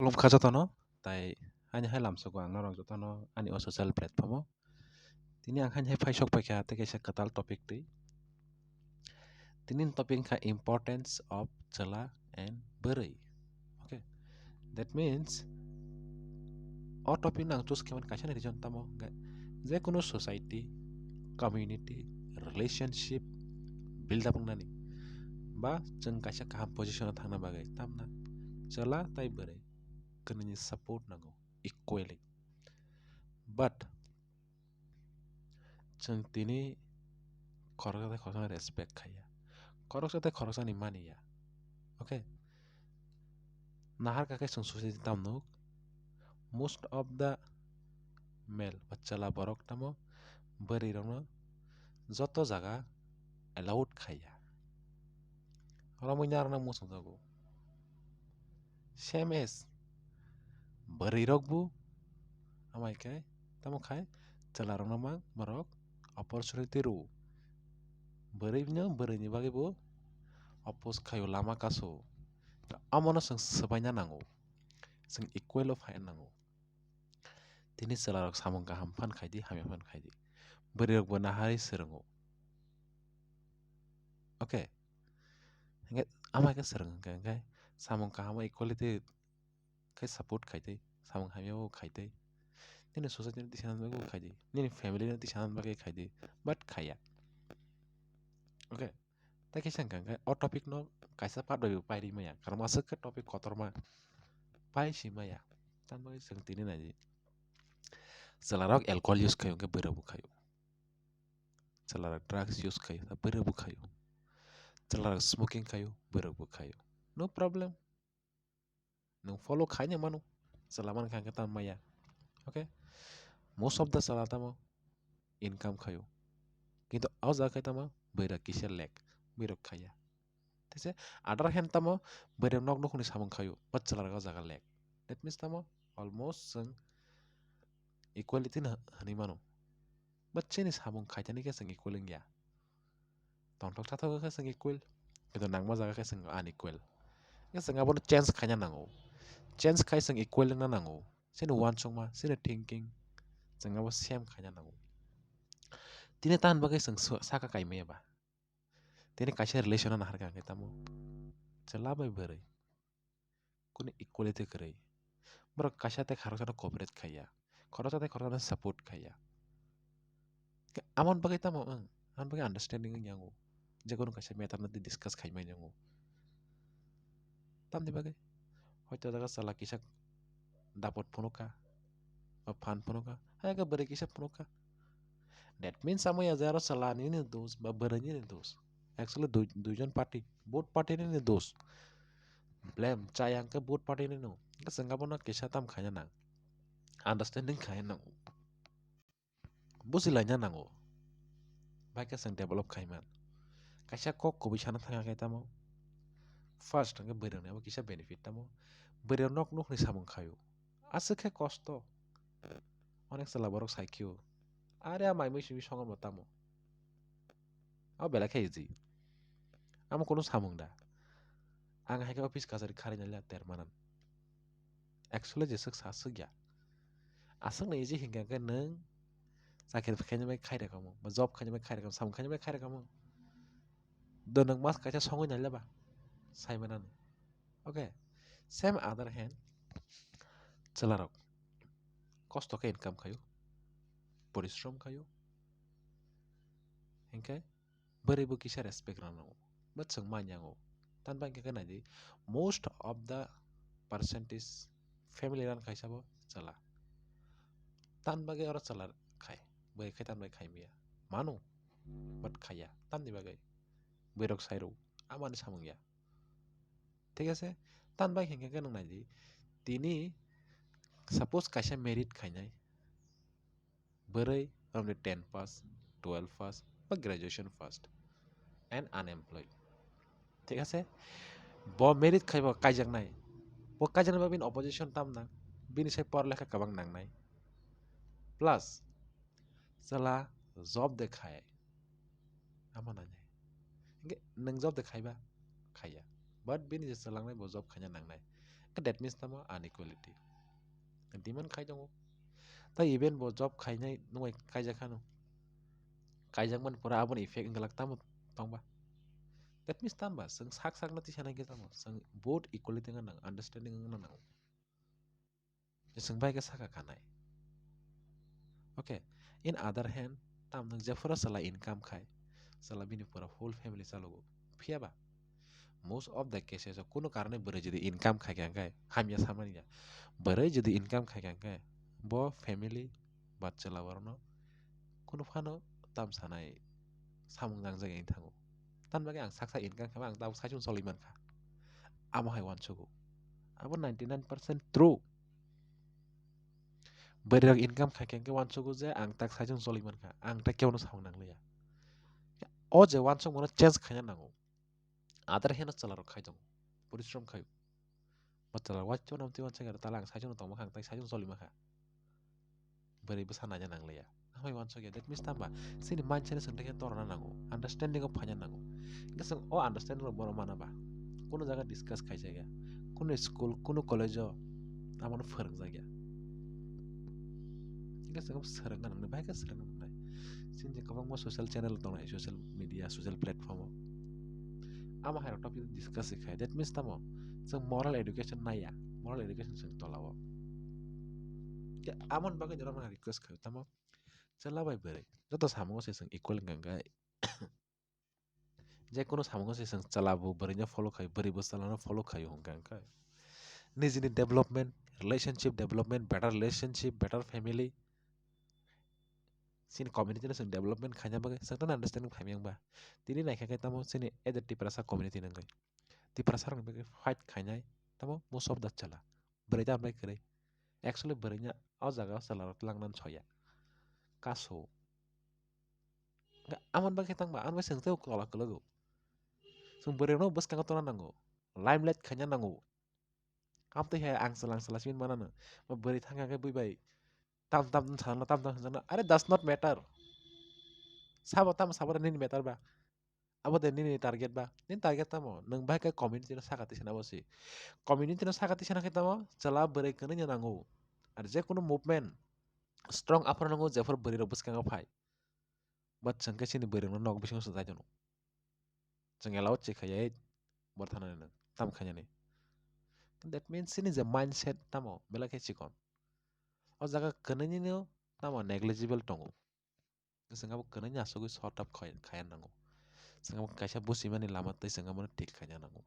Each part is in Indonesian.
Khulum khajatono tai ani hai lamsoko ang norong jotono ani o social platform o tini ang hai phaisok paikha te kaisa katal topic tui tini topic kha importance of chala and bwrui. Okay, that means o topic nang choose keman kaisa ni reason tamo je kono society community relationship build up nani ba jeng kaisa kaham position thangna bagai tamna chala tai bwrui kini support nango equally but jeng tini khoroksa respect khaya khoroksa ni mani ya. Okay, nahar ka kaisa society tamno most of the male bachala borok tamo bwrui rokno joto jaga allowed khaya ramui narna musung jago same as bwrui rokbu amai kai tamo khai chala rokno mang borok opportunity ru bwrui ni bagi bo oppose khayo lama kaso amono sing sabaina nango sing equal of hain nango tini chala rok samung kaham phan khaidi hamya phan khaidi bwrui rok bo nahari srungo. Okay, amai ka srung kai samung kaham equality kai support khaidai samung hamya bo khaidai nini society ni tisan bago khaidai nini family ni tisan bagai khaidai but khaya. Okay, ta kaisa kai o topic no kaisa part bai pairi maya karon asuk ka topic kotorma pai si maya tan bagai sung tini naji chala rok alcohol use khayo ke bwrui bo khayo chala rok drugs use khayo bwrui bo khayo chala rok smoking khayo bwrui bo khayo no problem nung follow khanya manu chala man khang tan maya. Okay, most of the chala tamo income khayo কিন্তু আও জায়গায় তামা বৈরা কিসের লেক বৈরক খাইয়া ঠিক আছে আদার হ্যান্ড তামো বৈরক নক নখনি সামং খাইও বাচ্চালার গাও জায়গা লেক দ্যাট মিন্স তামো অলমোস্ট जों ইকুয়ালিটি হানি মানো বাচ্চানি সামং খাইতানি কে जों ইকুয়াল গিয়া তন্টক থাথাও কে जों ইকুয়াল কিন্তু নাংমা জায়গা কে जों আনইকুয়াল কে जों আবনো চেঞ্জ খাইনা নাंगौ চেঞ্জ খাই जों ইকুয়াল না নাंगौ সেনো ওয়ান সংमा সেনো थिंकिंग जों আবो सेम खाइना नांगौ tini tahan bagai जों saka kaimaya ba tini kaisa relation na harga kita mo chala bai bwrui kuni equality krai borok kaisa te khoroksa cooperate khaya khoroksa support khaya amon bagai tamo amon bagai understanding yango je kono kaisa matter na discuss khaimai yango tamni bagai hoyto jaga chala kisa dapot phonoka ba phan phonoka haga bwrui kisa phonoka that means amo ya jaro chala ni dos ba bwrui ni dos actually duijon party both party ni dos blame chayang ke both party ni no ka sengabo na kisa tam khanya nang understanding khaya nang busilanya nango bai ka seng develop khaiman kaisa kok ko bisana thanga kai tamo first ang bwrui na kisa benefit tamo bwrui nok nok ni samung khayo asukhe kosto onek chala borok saikyo are amai moi simi songon tamo aw bela khaiji amo kono samung da ang haika office kajari khari nala termanan actually jesuk sasuk ya asuk na eji hinga ke nang sakir khanya bai khaira kamo ba job khanya bai khaira kamo samung khanya bai khaira kamo do nang mas kaisa songoi nala ba saimanan. Okay, same other hand chala rok kosto ke income khayo পরিশ্রম khayo hingke bwrui bo kisa respect rango but जों manyango tan bang ke nadi most of the percentage family ran kaisa bo chala tan bagai ora chala khai bwrui khai tan bai khai miya mano but khaya tan ni bagai bwrok sairo amani samung ya ঠিক আছে tan bai hingke ke nang nadi tini suppose kaisa merit khainai bwrui only 10 pass 12 pass বা graduation first and unemployed ঠিক আছে bo merit khaiba kaijak nai bo kaijak nai bin opposition tamna bini sai porlekha kabang nangnai plus chala job de khai amana nai nang job de khaiba khaya but bini je chalangnai bo job khaina nangnai that means tamo inequality demand khai jongo ta even bo job khainai noi kaija khano kaijak man pura abon effect ngalak tamo tongba that means tamba sang sak sak na ti sana ke tamo sang both equality ngan understanding ngan nang sang bai ka saka kanai okay in other hand tam nang jafura sala income khai sala bini pura whole family salogo phiaba most of the cases kuno karne bere jadi income khai kai hamya samania bere jadi income khai kai bo family bacha lawarno kuno phano tam sanai samung nang jaga thango tan bagi ang saksa income khai ang tahu sajun soliman kha amo hai wan chugo abo 99% true bere income khai kai wan chugo je ang tak sajun soliman kha ang ta keu no samung nang leya o je wan chung mono change khanya nango other hand chalaro khai jong পরিশ্রম খাই bachalar wacho nam ti wan chagar talang sajun tong makhang tai sajun solima kha beri besana nya nang leya amai wan choge that means tamba sini manchane sente ke torna nango understanding of phanya nango ngasang o understanding ro boro mana ba kono jaga discuss khai jaga kono school kono college amano phorang jaga ngasang sarang nang bai ka sarang nang sin je kabang mo social channel tong social media social platform ama hai topic discuss khai that means tamo so moral education naya moral education sing tolawo ya amon bagai jorang na request khai tamo chalabai bere joto samungo se sing equal ngangai je kono samungo se sing chalabo bere nya follow khai bere bo chalana follow khai hongkang kai nijini development relationship development better relationship better family sin community na sing development khanya bagai sakta understanding phamyang ba tini nai khai tamo sini ede tiprasa community nangai tiprasa rang bagai fight khanya tamo most of the chala bere ja bai kare actually bere nya au jaga chala langnan choya kaso amon bagai tang ba an bai sing teu kola kologo sung bere no bus kang tona nango limelight khanya nango kam te hai ang salang salasin mana na ma beri thanga ke bui bai tam tam sana are does not matter sabo tam sabo ni matter ba abo de ni target ba ni target tamo nang bai ka community na sakati sana bosi community na sakati sana kita mo chala beri kene nya nango ar je kono movement strong apar nango je for beri ro bus kang phai bat sangke sini beri no nok bising so jano jengelaw che khayai bor thana na tam khanya ni that means sin is a mindset tamo bela ke chikon o jaga kanani no tamo negligible tongo sangabo kanani asogo short up khayan nango sangabo kaisa busi mani lama tai sangabo tik khanya nango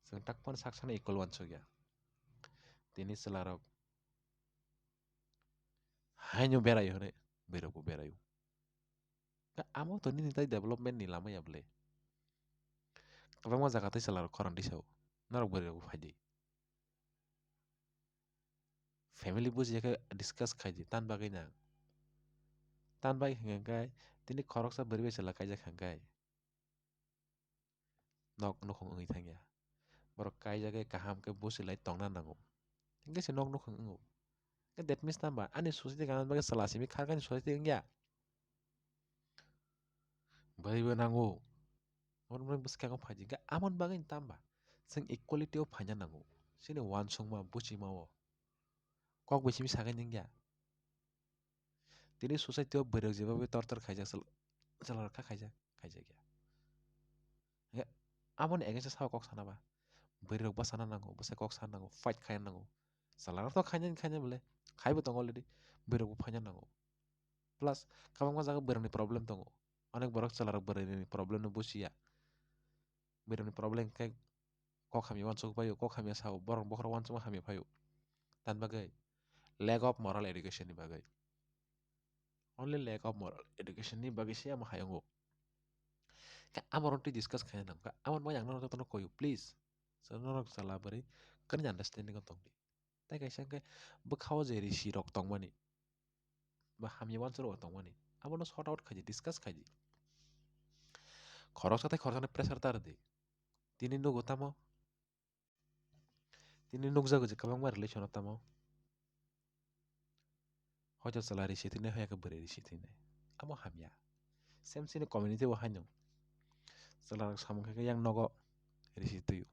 sang takpon saksana equal wan chogya tini selarok hanyo berayo hore beroko berayo ka amo to ni tai development ni lama ya ble kabang ma jaga tai selarok koran disau narok beroko faidi family busi jaka discuss khaji tan bagai na tan bagai hangai tini khorok sa berbe chala kai jak hangai nok nokong ngi thangya borok kai jaga kaham ke busi lai tongna nango ingke se nok nokong ngo ke that means tamba ani society kanan bagai salasi mi kharkan society ngya bai ba nango mon mon bus kang phaji ga amon bagai tamba sing equality of phanya nango sini wan sungma buchi mawo kok bisi mi sagan ngya tini society of berok jeba be tor tor khaijak salar kha khaijak ya amon against sa kok sana ba berok ba sana nango basa kok sana nango fight khayan nango salar to khanya bole khaibo tong already berok phanya nango plus kabang ma jaga berani problem tongo অনেক বড় চালার berani problem no busia berani problem kai kok kami wan sok payo kok kami sao borong bokor wan cuma kami payo tan bagai lack of moral education ni bagai only lack of moral education ni bagai sia ma hayongo ka amor to discuss kaya nang ka amor mo yang no to koyo please so no sala bari kan understanding ko tong di tai kai sang kai bkhao je ri si rok tong mani ba hami wan so tong mani amor no sort out khaji discuss khaji খরচ সাথে খরচনে প্রেসার তার দি তিনি নো গোতামো তিনি নুক জাগো যে kabang ma relation tamo hojo salari sitine hoya ka bere sitine amo hamya sem sini community wa hanyo salar samung ka yang nogo risitu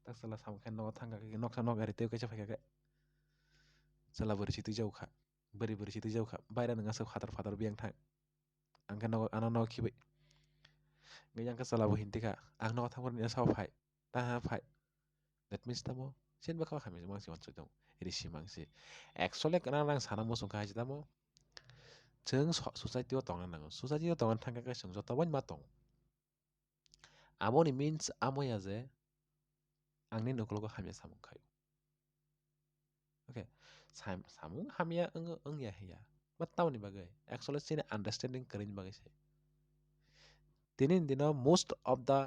tak salah samung khain no thangka ke nok sa nok ari teu kaisa faika ke salah beri situ jauh kha beri situ jauh kha baira nanga sok fatar biang thang angka no ana no khibai ngajang ka salah bo hinti kha ang no thang ni sa phai ta ha phai that means tamo sin ba kha khami mang si wan dong iri si mang si actually kana rang sana mo song kha ji tamo जों society o tong nang society o tong thang ka song jota wan ma tong amoni means amoya je angni nokolo ko hamya samung khayo okay samung hamya ang ya hiya but taw ni bagai actually sin understanding karin bagai se tinin dino most of the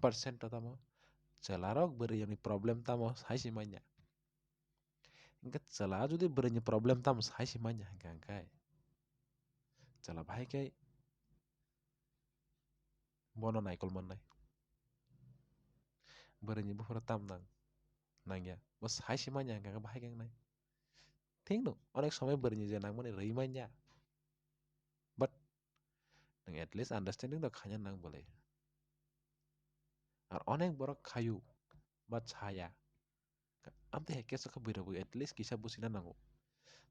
percent tamo celarok beri yang problem tamo sai si manya ingka cela judi beri problem tamo sai si manya ingka kai cela bahai kai bono naikol manai beri bufur tam nang ya bos sai si manya ingka bahai kai nai ting no onek সময় beri je nang mani rei manya but nang at least understanding to khanya nang boleh আর অনেক বড় খায়ু বা ছায়া amte hekke so bero at least kisa busina nango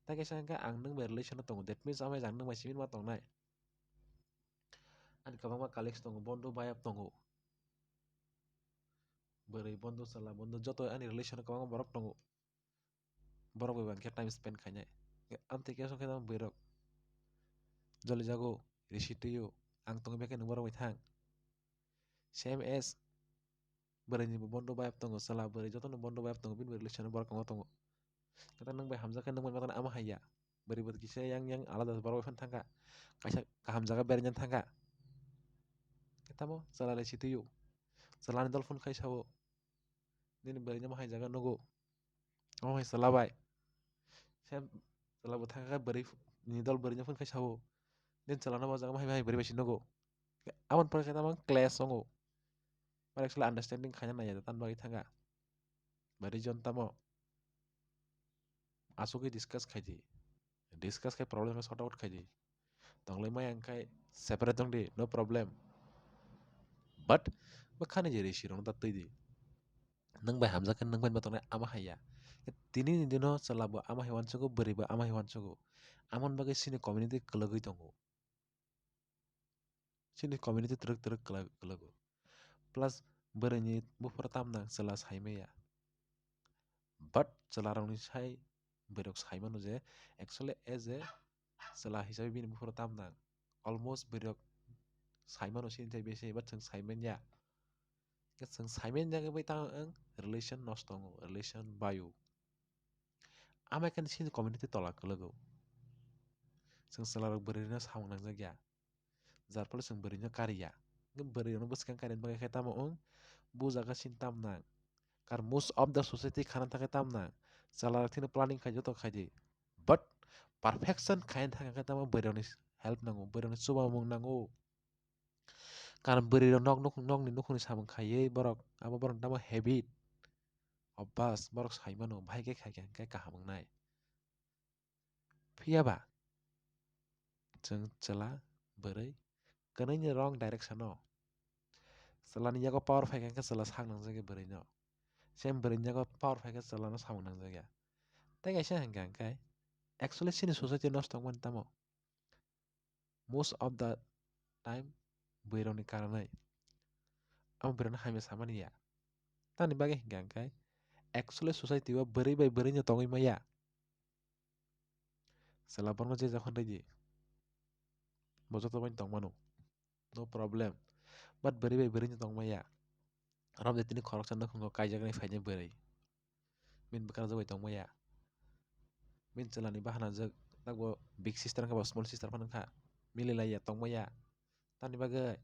ta kisa angka ang nang be relation tongo that means amai jang nang mai simin ma tong nai an kabang ma colleagues tongo bondo bayap tongo beri bondo sala bondo joto ani relation kabang borok tongo borok be bangke time spend khanya amte keso kena berok joli jago risitiyo ang tongo beke nang borok thang same as beri ni bondo bayap tongo sala beri joto no bondo bayap tongo bin relation borok tongo kata nang bay hamza kan nang matan ama haya beri bot kisa yang alada borok fan thangka kaisa kaham jaga beri nyan thangka kita mo sala le situyu sala ni dolphin khai sawo din beri nyama hai jaga nogo oh hai sala bai sem sala bo thangka beri ni dol beri nyafun khai sawo din sala na jaga mai mai beri besi nogo awan par kita mang class songo par actually understanding khanya na ya tan bagi thangka beri jon tamo aso ke discuss kai problem ka sort out khai di tonglai mai ang kai separate dong di no problem but bakhane je reshi rong ta tui di nang bai hamza kan nang bai batone ama haya tini ni dino salabo ama hewan chogo beri ba ama hewan chogo amon bagai sini community kelagui tongo sini community truk kelago plus beri ni bu pertam nang selas haimeya but selarang ni sai berok saimanu je actually as a selah hisabe bini bu pertam nang almost berok saimanu sini tai bese but sing saimenya ke sing saimenya ke bai tang relation nostong relation bayu ama kan sini community tolak kelago sing selarang beri na samang nang jagya jar pala sing beri na karya ngem beri no bus kan karen bagai kata mo bu jaga sintam nang kar most of the society khana থাকে tam na salar thina planning khai joto khai di but perfection khain thanga ka tama beroni help nango beroni suba mong nango kar beri nok ni nukuni samang khaiye borok abo borok tama habit obas borok saimano bhai ke khai ke kahamang nai phiya ba jeng chela beri kanai ni wrong direction no selani yago power phai ke sela sang nang jage beri no sem beri yago power phai ke sela no samang nang jage tai kaisa hanggang kai actually sini society nostong man tamo most of the time beroni karanai am berona hamya samani ya tani bage hanggang kai actually society wa beri bai beri nya tongi maya sela borno je jokhon reji bojo to ban tong mano no problem but beri bai beri nya tong maya ram de tini khorok chan khongo kai jaga ni phai beri min bakar jabai tong maya min celani bahana jag takbo big sister ka small sister phan kha milila ya tong maya tani bage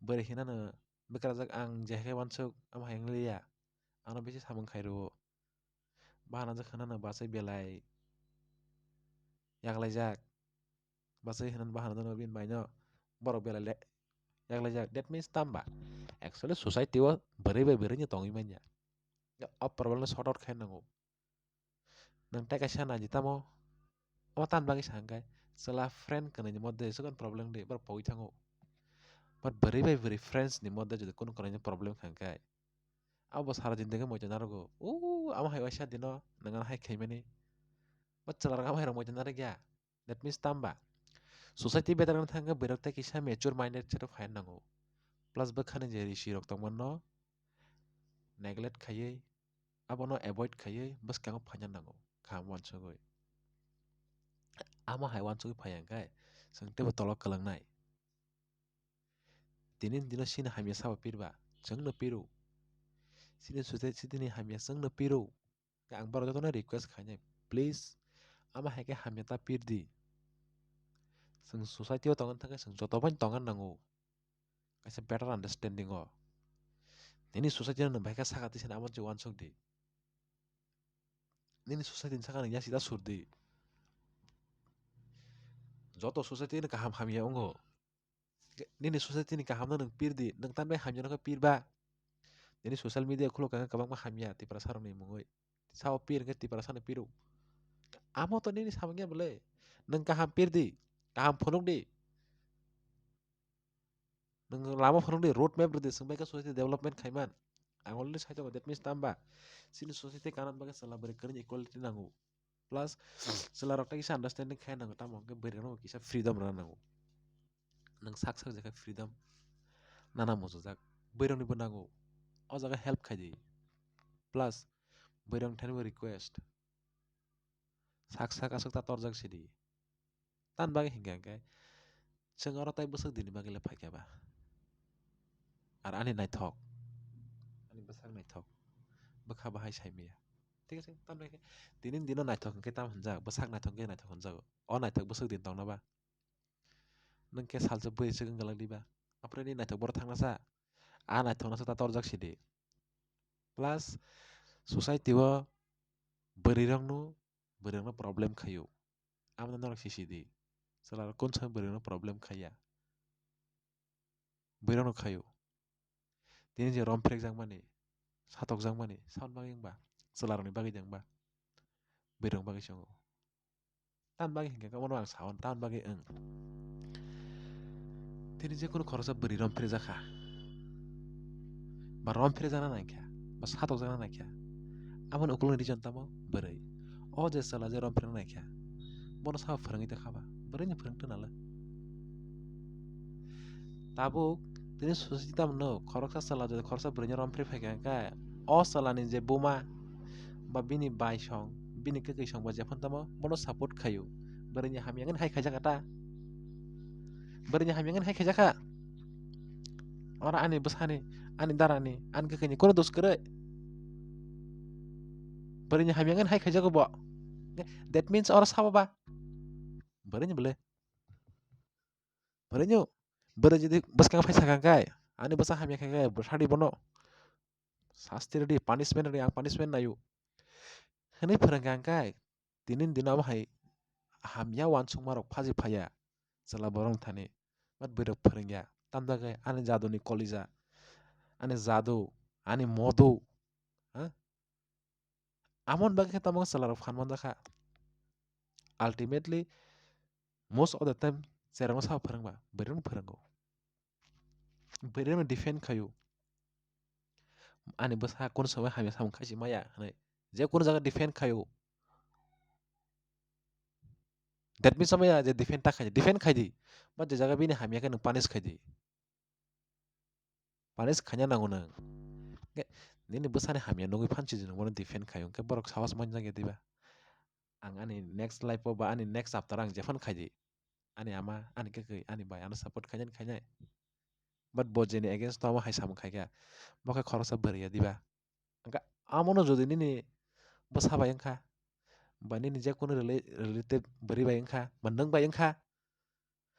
beri hina na bakar jag ang jehe wansuk am hayang liya ano bisi samung khairu bahana jak khana na basai belai yaglajak basai hinan bahana no bin baino borok belai yaglajak that means tamba actually society wa beri bai beri nya tongi manya up problem sort out khain nango nang ta kaisa na jitamo o tan bagi sangkai setelah friend kana ni modde sukan problem de bar poi thango But beri friends ni modda jadi kun koranya problem khangkai. Abo sara jindagi mo janarogo. Ama hai wasya dino nangan hai khaimani. But celarang ama hai mo janare gya. That means tamba. Society better kan thanga berakta kisa mature minded chero khayan nango. Plus bakhane je rishi rok tongman no neglect khayai. Abo no avoid khayai. Bas kango phanyan nango. Kham wan chogoi. Ama hai wan chogoi phayang kai. Sengte ba tolok kalang nai. Tinin dino sini hamya sawa pirba. Jeng no piru. Sini society ni hamya seng no piru. Ka ang baro na request khanya. Please ama hai ke hamya ta pirdi. Seng society o tongan thanga seng joto ban tongan nango. Kaisa better understanding o. Nini society na baika sakati sina amon je wan chog di. Nini society ni sakana ya sida surdi. Joto society ni kaham hamya ongo. Nini society ni kaham nang pirdi. Nang tan bai hamya no pirba. Nini social media kulo kanga kabang ma hamya ti prasarang ni mongoi. Sao pir ke ti prasarang piru. Amo to nini samangya boleh. Nang kaham pirdi. Kaham phonok di. Nang lama phonok di road map di sembai ka society development khaiman. Ang already saito that means tamba. Sini society kanan bagai salah berkerin equality nangu. Plus salah rakta kisa understanding kaya nangu tamo ke berkerin kisa freedom rana nangu. Nang sak jaga freedom nana mo jak berong ni nangu. O jaga help kaji. Plus berong tanu request. Sak asok ta torjak sidi. Tan bagai hingga ke. Cengoro tai besok dini bagai lepai kya ba. Ar ani nai thok. Ani besak nai thok. Bekha bahai sai mia. ঠিক আছে tan bagai tinin dino nai thok ke tam hanjak besak nai thok ke nai thok hanjak. O nai thok besok din tong na ba. Nang ke salsa bui segeng galang di ba. Apre ni nai thok bor thang na sa. A nai thok na sa ta torjak sidi. Plus society wa berirang no problem khayo. Amna norak sisi di. Salar kon sa berirang no problem khaya. Berirang no khayo. Tini je romprek jang mani. Satok jang mani. Sound baging ba. Salar ni bagi jang ba. Berirang bagi syongo. Tan bagi hingga kamu ang sound tan bagi eng. Tini je kono khorosa beri romprek jaka. Ba romprek jana na kya. Ba satok jana na kya. Aman ukulung di jonta mo berai. O je salah je romprek na kya. Bono sa farang ite khaba. Berai ni farang tu nala. Tabuk tini society tam no khoroksa salah je khorosa berai ni romprek phai ka. O salah ni je buma. Ba bini bai song. Bini ke song ba japon tamo. Bono support khayo. Berai ni hamyangan hai khajak ata. Berai ni hamyangan hai khajak ka. Ora ani besani. Ani darani. Ani ke kono dos kere. Berai ni hamyangan hai khajak bo. That means ora saba ba. Berai ni boleh. Berai ni. Berai jadi bes kang phai sakang kai. Ani besa hamya kai bersadi bono. Sasti di punishment di ang punishment na yu. Hene farang kang kai. Tinin dinam hai hamya wan sung marok phaji phaya. Salah borong thani. Mat berok farang ya. Tanda kai ani jadu ni kolija. Ani jadu. Ani modu. Amon bagi kita mau salah rafan mon jaka. Ultimately most of the time serang sa farang ba. Berong farang go. Berong defend kayu. Ani besa kon sawa hamya sam kaji maya. Je kon jaga defend kayu. That means sama ya je defend tak kaji. Defend kaji. But je jaga bini hamya kan punish kaji. Punish kanya nangu nang. Nini besa ni hamya nunggu panci je nunggu defend kayu. Ke borok sawas mon jaga diba. Ang ani next life ba ani next after ang jefan kaji. Ani ama ani ke ani bay anu support kanya kanya. But boje ni against to ama hai sam kaya. Boka khorosa bari ya diba. Angka amono jodi nini besa bayang ka. Ba nini je kono related bari bayang ka. Mandang bayang ka.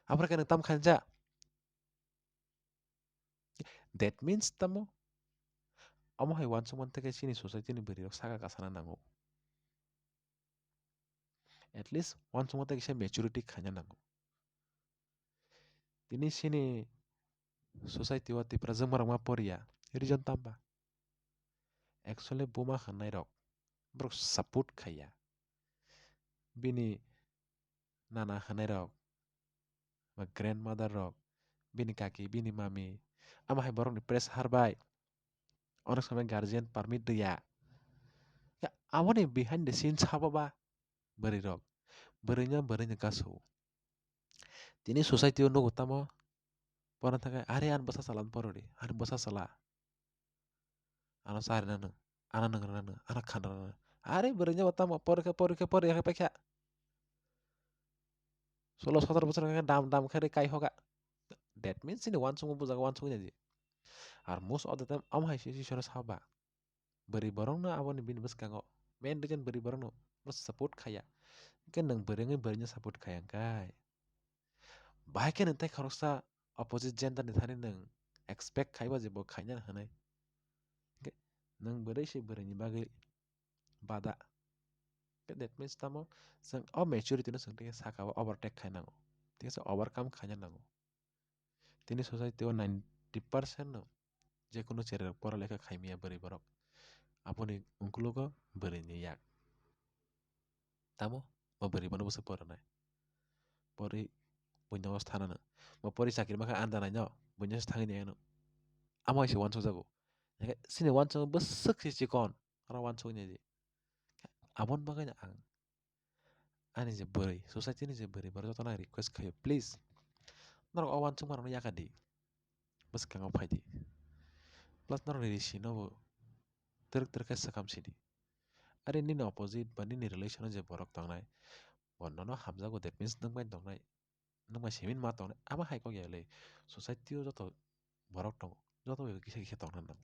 Apra kan tam khanja. That means tamo amo hai wan sung ke sini society ni beri saka kasana nango. At least wan sung ke maturity khanya nango. Tini sini society wati prazang marang ma poria. Region tamba. Actually buma khanai rok. Bro support khaya. Bini nana khanai rok. Ma grandmother rok. bini kaki bini mami ama hai borok ni press harbai onak sampai guardian permit dia ya amo ni behind the scenes apa ba beri rok berinya kasu tini society undo utama pora taka are an basa salan porodi an basa sala ana sare nana ana nana ana khana are berinya utama por ya pekya 16-17 ka dam khare kai hoga that means ini wan sungu buzaga wan sungu jadi R most of the time am hai shi shora saba beri borong na awon bin bus kango main reason beri borong no bus support khaya kan nang beri berinya support khaya kai bahai kan entai kharoksa opposite gender ni thani nang expect khaiba je bo khainya hanai nang beri shi beri ni bagi bada that means tamo sang maturity no sang tinggal saka overtake khainango tinggal overcome khanya nango tini society o 90% no যে কোনো ছেলের পড়ালেখা খাইমিয়া বরি বরক আপনি উনকুলোগো বরি নিয়াক tamo mo beri mana busa pora nai pori punya was thana na mo pori sakir maka anda na nyo punya was thangi ni no amo isi wanso jago sini wanso besek si cikon ara wanso nya ji abon makanya ang ani je beri society ni je beri baru to na request kayo please naro awan cuma no yakadi bes kang opai di plus naro ni si no ter ka sakam sidi are ni na opposite ba ni relation je borok tang nai bon no hamza go that means nang bai tang nai nang bai simin ma tang nai ama hai ko gele society o joto borok tang joto kisa kisa tang nang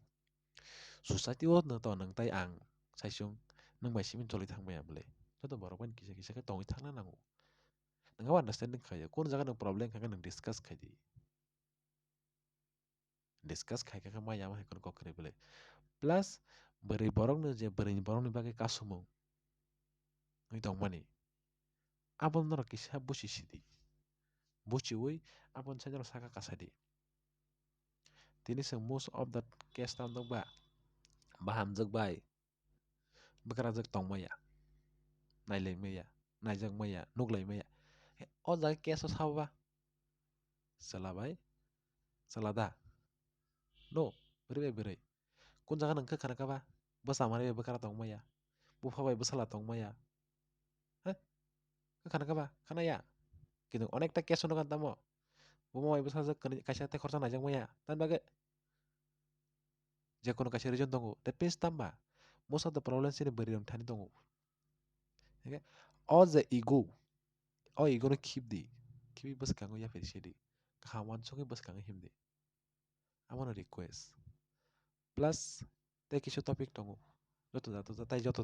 society o na to nang tai ang sai syung nang bai simin choli thang maya bele joto borok ban kisa kisa ka tong thang nang nang understanding khaya kon jaga nang problem ka nang discuss khai di discuss khai ka maya ma hai kon ko kre bele plus beri borok no je beri borok ni bagai kasumo ngi tong mani abon noro kisa bushi sidi bushi ui abon sa jaro saka kasadi tini se most of that case tam dok ba baham jok bai bekara jok tong maya nailai maya naijak maya nuklai maya o jaga case o saba ba salabai salada no beri bai beri kun jaga nang ka khana ka ba basa mare bekara tong maya bufa bai besala tong maya ha ka khana ka ba khana ya কিন্তু অনেকটা কেস হলো কান্তাম বোমা মাইবো সাজা কাইসা তে খরচা নাইজাং মাইয়া তান বাগে যে কোনো কাইসা রিজন দঙ্গো that means tamba most of the problems ini beri dong thani dong okay all the ego no keep bas kango ya fer shedi kawan songi bas kango himdi I want to request plus te kisu topic dong joto tai joto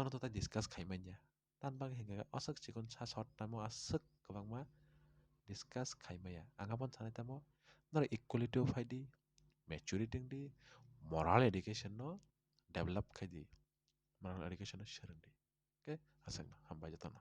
no tai discuss khaimanya tan bag hinga asak chikon sa short tamo asak kabang ma discuss khaimaya angapon sanai tamo nor equality of id maturity di moral education no develop khai di moral education no sharing di okay asang na hamba jatana